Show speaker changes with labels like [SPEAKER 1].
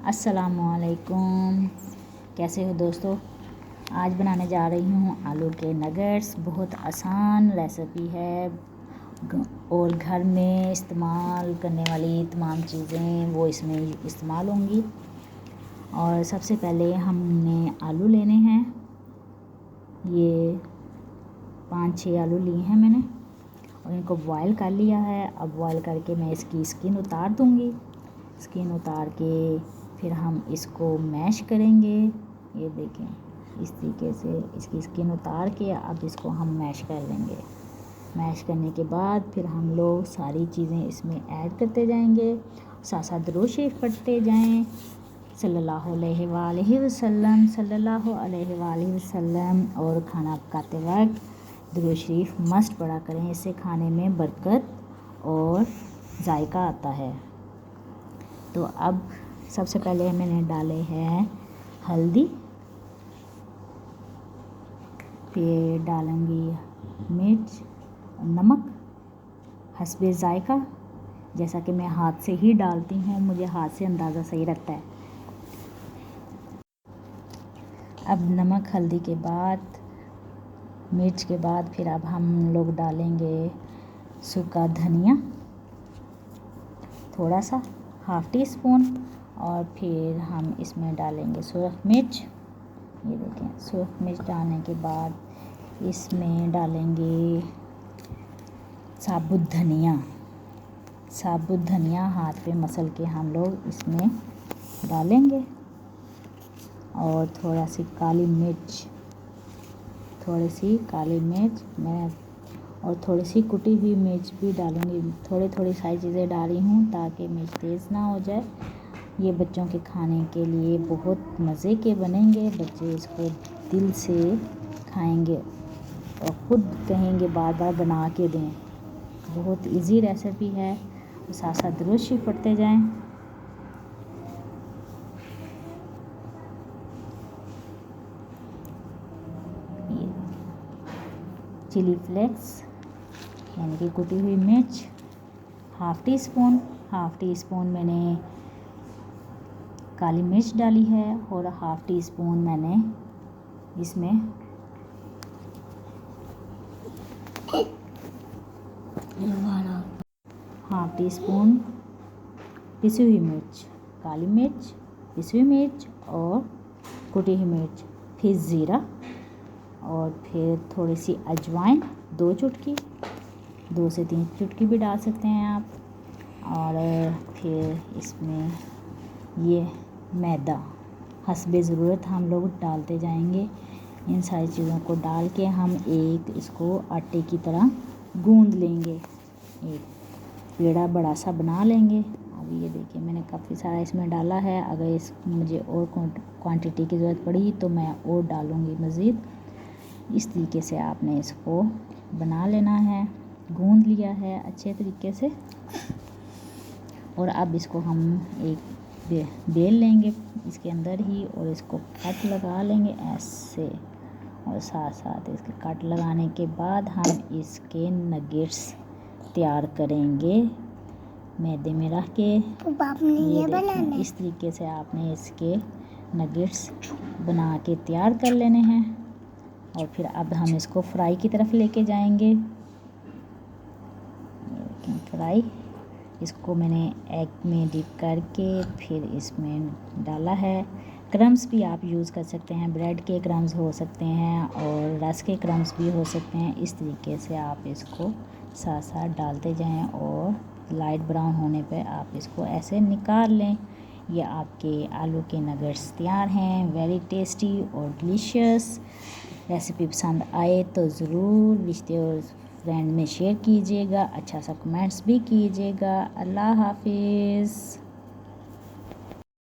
[SPEAKER 1] अस्सलामुअलैकुम, कैसे हो दोस्तों। आज बनाने जा रही हूँ आलू के नगेट्स। बहुत आसान रेसिपी है और घर में इस्तेमाल करने वाली तमाम चीज़ें वो इसमें इस्तेमाल होंगी। और सबसे पहले हमने आलू लेने हैं। ये 5-6 आलू लिए हैं मैंने और इनको बॉयल कर लिया है। अब बॉयल करके मैं इसकी स्किन उतार दूँगी। स्किन उतार के फिर हम इसको मैश करेंगे। ये देखें, इस तरीके से इसकी स्किन उतार के अब इसको हम मैश कर लेंगे। मैश करने के बाद फिर हम लोग सारी चीज़ें इसमें ऐड करते जाएंगे, साथ साथ दुरूद शरीफ पढ़ते जाएं। सल्लल्लाहु अलैहि वसल्लम, सल्लल्लाहु अलैहि वसल्लम। और खाना पकाते वक्त दुरूद शरीफ मस्ट पढ़ा करें, इससे खाने में बरकत और जायका आता है। तो अब सबसे पहले मैंने डाले हैं हल्दी, फिर डालूंगी मिर्च, नमक हस्बे जायका। जैसा कि मैं हाथ से ही डालती हूँ, मुझे हाथ से अंदाज़ा सही रहता है। अब नमक हल्दी के बाद, मिर्च के बाद फिर अब हम लोग डालेंगे सूखा धनिया थोड़ा सा, 1/2 टीस्पून। और फिर हम इसमें डालेंगे सुरख मिर्च। ये देखें, सुरख मिर्च डालने के बाद इसमें डालेंगे साबुत धनिया। साबुत धनिया हाथ पे मसल के हम लोग इसमें डालेंगे। और थोड़ा सी काली मिर्च, थोड़ी सी काली मिर्च मैं और थोड़ी सी कुटी हुई मिर्च भी डालूंगी। थोड़ी सारी चीज़ें डाली हूँ ताकि मिर्च तेज़ ना हो जाए। ये बच्चों के खाने के लिए बहुत मज़े के बनेंगे। बच्चे इसको दिल से खाएंगे और ख़ुद कहेंगे बार बार बना के दें। बहुत इजी रेसिपी है। साथ साथ दुरूद शरीफ पढ़ते जाएं। चिली फ्लेक्स यानी कि कुटी हुई मिर्च 1/2 टीस्पून। 1/2 टीस्पून मैंने काली मिर्च डाली है और 1/2 टीस्पून मैंने इसमें हाफ टीस्पून पिसी हुई मिर्च, काली मिर्च, पिसी हुई मिर्च और कुटी हुई मिर्च, फिर ज़ीरा और फिर थोड़ी सी अजवाइन 2 चुटकी, 2 से 3 चुटकी भी डाल सकते हैं आप। और फिर इसमें ये मैदा हस्बे ज़रूरत हम लोग डालते जाएंगे। इन सारी चीज़ों को डाल के हम इसको आटे की तरह गूंद लेंगे। एक पेड़ा बड़ा सा बना लेंगे। अब ये देखिए, मैंने काफ़ी सारा इसमें डाला है। अगर मुझे और क्वांटिटी की ज़रूरत पड़ी तो मैं और डालूँगी मज़ीद। इस तरीके से आपने इसको बना लेना है। गूंद लिया है अच्छे तरीके से। और अब इसको हम एक बेल लेंगे इसके अंदर ही और इसको कट लगा लेंगे ऐसे। और साथ साथ इसके कट लगाने के बाद हम इसके नगेट्स तैयार करेंगे मैदे में रख के। ये देखें, इस तरीके से आपने इसके नगेट्स बना के तैयार कर लेने हैं। और फिर अब हम इसको फ्राई की तरफ लेके जाएंगे। फ्राई, इसको मैंने एग में डिप करके फिर इसमें डाला है। क्रम्स भी आप यूज़ कर सकते हैं, ब्रेड के क्रम्स हो सकते हैं और रस्क के क्रम्स भी हो सकते हैं। इस तरीके से आप इसको साथ साथ डालते जाएं और लाइट ब्राउन होने पे आप इसको ऐसे निकाल लें। ये आपके आलू के नगेट्स तैयार हैं। वेरी टेस्टी और डिलीशियस। रेसिपी पसंद आए तो ज़रूर रिश्ते और फ्रेंड में शेयर कीजिएगा। अच्छा सा कमेंट्स भी कीजिएगा। अल्लाह हाफिज़।